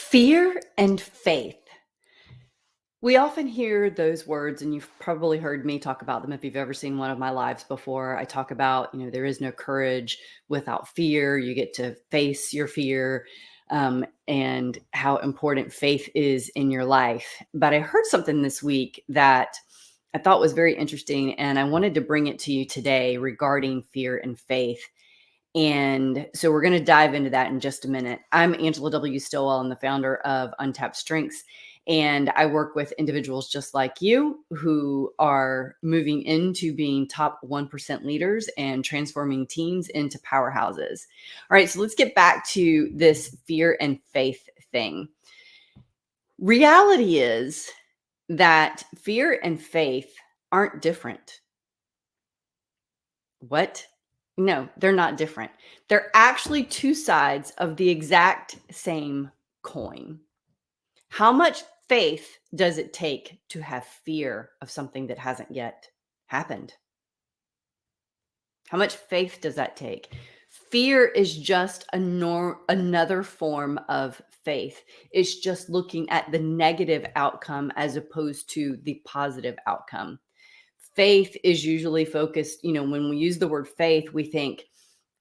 Fear and faith. We often hear those words, and you've probably heard me talk about them if you've ever seen one of my lives before. I talk about, there is no courage without fear. You get to face your fear, and how important faith is in your life. But I heard something this week that I thought was very interesting, and I wanted to bring it to you today regarding fear and faith. And so we're going to dive into that in just a minute. I'm Angela W. Stillwell. I'm the founder of Untapped Strengths. And I work with individuals just like you who are moving into being top 1% leaders and transforming teams into powerhouses. All right, so let's get back to this fear and faith thing. Reality is that fear and faith aren't different. What? No, they're not different. They're actually two sides of the exact same coin. How much faith does it take to have fear of something that hasn't yet happened? How much faith does that take? Fear is just another form of faith. It's just looking at the negative outcome as opposed to the positive outcome. Faith is usually focused, when we use the word faith, we think,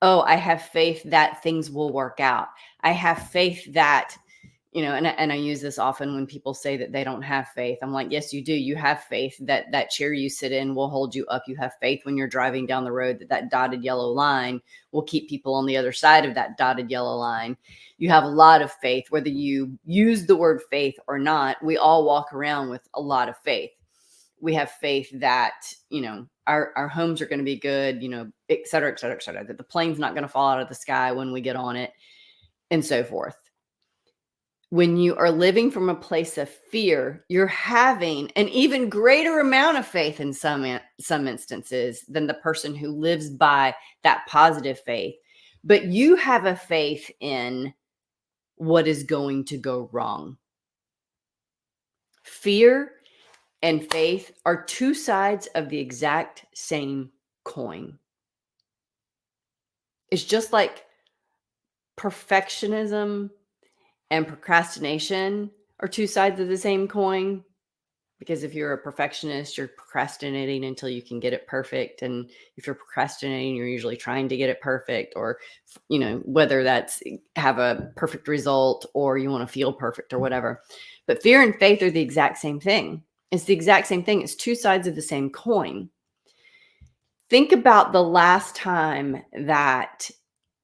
oh, I have faith that things will work out. I have faith that, and I use this often when people say that they don't have faith. I'm like, yes, you do. You have faith that that chair you sit in will hold you up. You have faith when you're driving down the road that that dotted yellow line will keep people on the other side of that dotted yellow line. You have a lot of faith, whether you use the word faith or not. We all walk around with a lot of faith. We have faith that, our homes are going to be good, et cetera, et cetera, et cetera, that the plane's not going to fall out of the sky when we get on it, and so forth. When you are living from a place of fear, you're having an even greater amount of faith in some instances than the person who lives by that positive faith. But you have a faith in what is going to go wrong. Fear and faith are two sides of the exact same coin. It's just like perfectionism and procrastination are two sides of the same coin. Because if you're a perfectionist, you're procrastinating until you can get it perfect. And if you're procrastinating, you're usually trying to get it perfect, or, whether that's have a perfect result or you want to feel perfect or whatever. But fear and faith are the exact same thing. It's the exact same thing. It's two sides of the same coin. Think about the last time that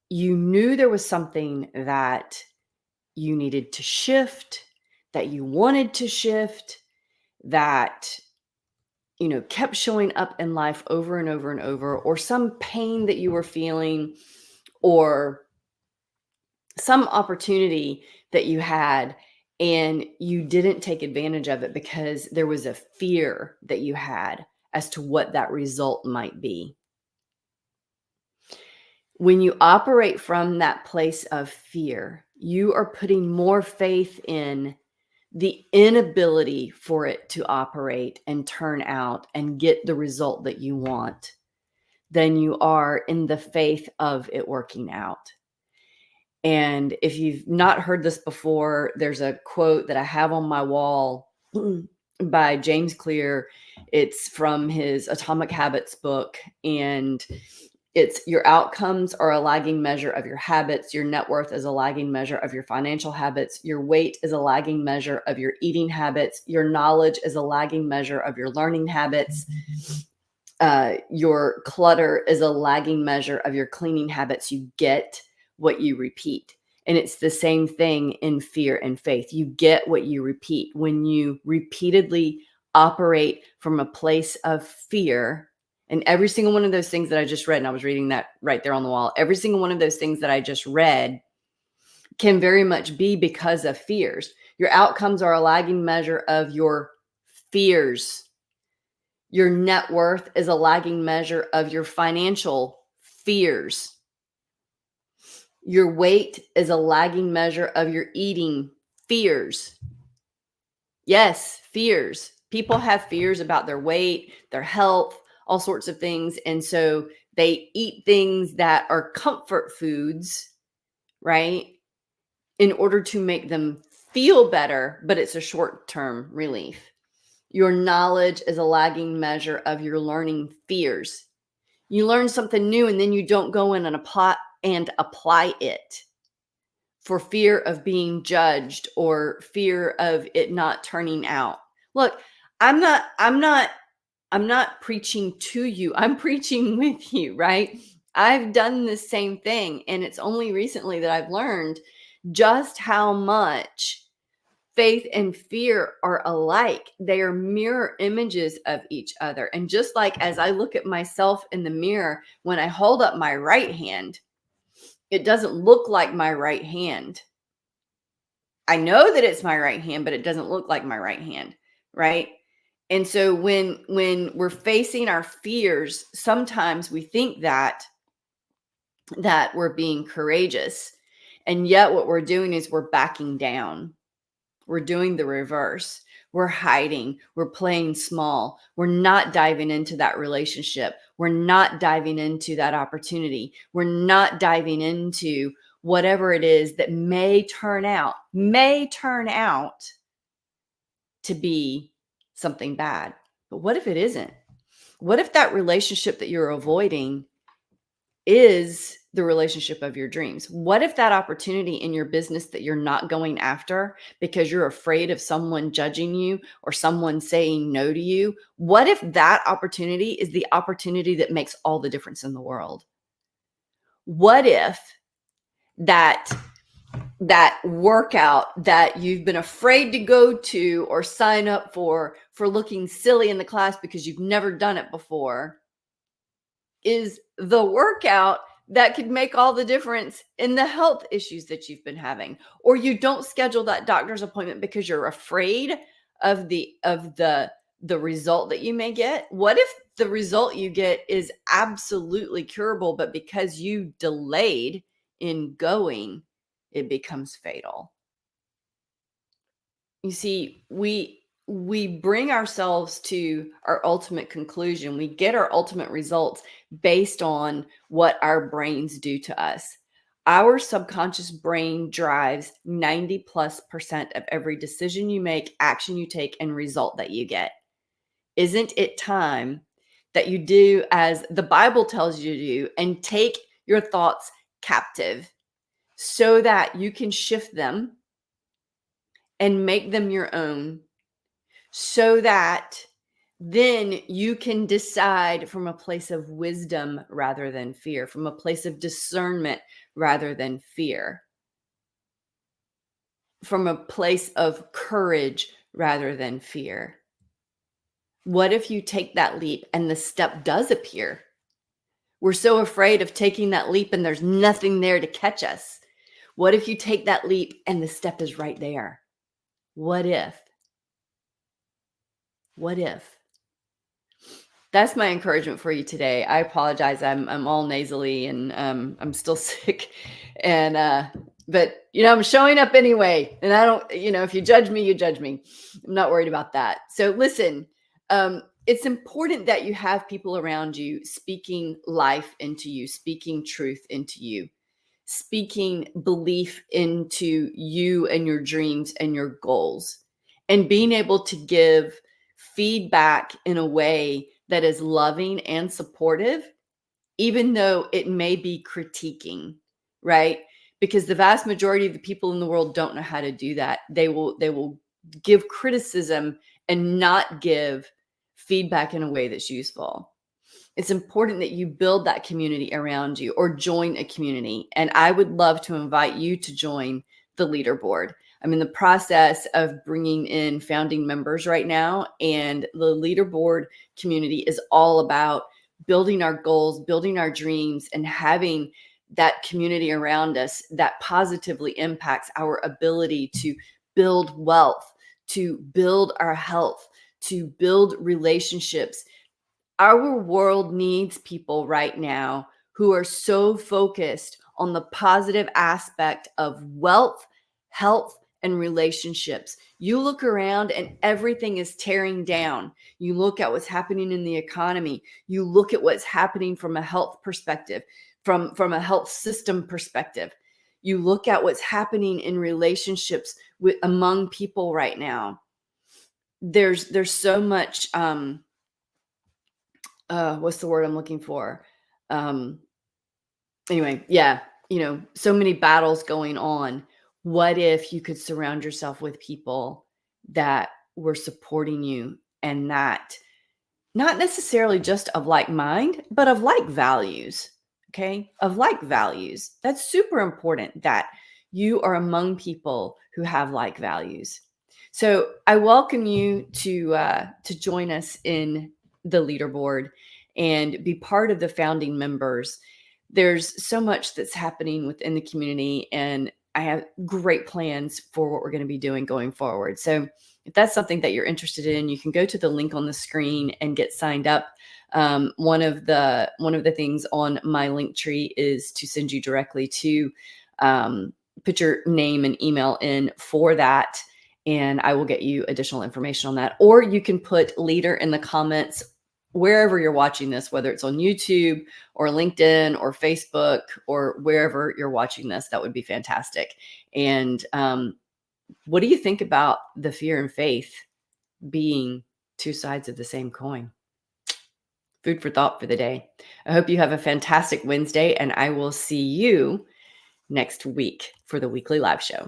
you knew there was something that you needed to shift, that you wanted to shift, that, kept showing up in life over and over and over, or some pain that you were feeling, or some opportunity that you had and you didn't take advantage of it because there was a fear that you had as to what that result might be. When you operate from that place of fear, you are putting more faith in the inability for it to operate and turn out and get the result that you want than you are in the faith of it working out. And if you've not heard this before, there's a quote that I have on my wall by James Clear. It's from his Atomic Habits book. And it's, your outcomes are a lagging measure of your habits. Your net worth is a lagging measure of your financial habits. Your weight is a lagging measure of your eating habits. Your knowledge is a lagging measure of your learning habits. Your clutter is a lagging measure of your cleaning habits. You get what you repeat. And it's the same thing in fear and faith. You get what you repeat. When you repeatedly operate from a place of fear, and every single one of those things that I just read, and I was reading that right there on the wall, every single one of those things that I just read can very much be because of fears. Your outcomes are a lagging measure of your fears. Your net worth is a lagging measure of your financial fears. Your weight is a lagging measure of your eating fears. Yes, fears. People have fears about their weight, their health, all sorts of things. And so they eat things that are comfort foods, right? In order to make them feel better, but it's a short-term relief. Your knowledge is a lagging measure of your learning fears. You learn something new and then you don't go in and apply it for fear of being judged or fear of it not turning out. Look, I'm not preaching to you. I'm preaching with you, right? I've done the same thing, and it's only recently that I've learned just how much faith and fear are alike. They are mirror images of each other. And just like as I look at myself in the mirror, when I hold up my right hand, it doesn't look like my right hand. I know that it's my right hand, but it doesn't look like my right hand, right? And so when we're facing our fears, sometimes we think that we're being courageous. And yet what we're doing is we're backing down. We're doing the reverse. We're hiding. We're playing small. We're not diving into that relationship. We're not diving into that opportunity. We're not diving into whatever it is that may turn out to be something bad. But what if it isn't? What if that relationship that you're avoiding is the relationship of your dreams? What if that opportunity in your business that you're not going after because you're afraid of someone judging you or someone saying no to you? What if that opportunity is the opportunity that makes all the difference in the world? What if that workout that you've been afraid to go to or sign up for looking silly in the class because you've never done it before is the workout that could make all the difference in the health issues that you've been having? Or you don't schedule that doctor's appointment because you're afraid of the result that you may get. What if the result you get is absolutely curable, but because you delayed in going, it becomes fatal? You see, we bring ourselves to our ultimate conclusion. We get our ultimate results based on what our brains do to us. Our subconscious brain drives 90+% of every decision you make, action you take, and result that you get. Isn't it time that you do as the Bible tells you to do and take your thoughts captive so that you can shift them and make them your own, so that then you can decide from a place of wisdom rather than fear, from a place of discernment rather than fear, from a place of courage rather than fear? What if you take that leap and the step does appear? We're so afraid of taking that leap and there's nothing there to catch us. What if you take that leap and the step is right there? What if? What if? That's my encouragement for you today. I apologize. I'm all nasally and I'm still sick, and but I'm showing up anyway. And I don't, if you judge me, you judge me. I'm not worried about that. So listen, it's important that you have people around you speaking life into you, speaking truth into you, speaking belief into you and your dreams and your goals, and being able to give feedback in a way that is loving and supportive, even though it may be critiquing, right? Because the vast majority of the people in the world don't know how to do that. They will give criticism and not give feedback in a way that's useful. It's important that you build that community around you or join a community. And I would love to invite you to join the leaderboard. I'm in the process of bringing in founding members right now, and the leaderboard community is all about building our goals, building our dreams, and having that community around us that positively impacts our ability to build wealth, to build our health, to build relationships. Our world needs people right now who are so focused on the positive aspect of wealth, health, and relationships. You look around and everything is tearing down. You look at what's happening in the economy. You look at what's happening from a health perspective, from a health system perspective. you look at what's happening in relationships with among people right now. There's so much what's the word I'm looking for? Um anyway, yeah, so many battles going on. What if you could surround yourself with people that were supporting you, and that not necessarily just of like mind, but of like values. Okay. Of like values. That's super important that you are among people who have like values. So I welcome you to join us in the leaderboard and be part of the founding members. There's so much that's happening within the community, and I have great plans for what we're going to be doing going forward. So if that's something that you're interested in, you can go to the link on the screen and get signed up. One of the things on my link tree is to send you directly to put your name and email in for that, and I will get you additional information on that. Or you can put leader in the comments wherever you're watching this, whether it's on YouTube or LinkedIn or Facebook or wherever you're watching this. That would be fantastic. And what do you think about the fear and faith being two sides of the same coin? Food for thought for the day. I hope you have a fantastic Wednesday, and I will see you next week for the weekly live show.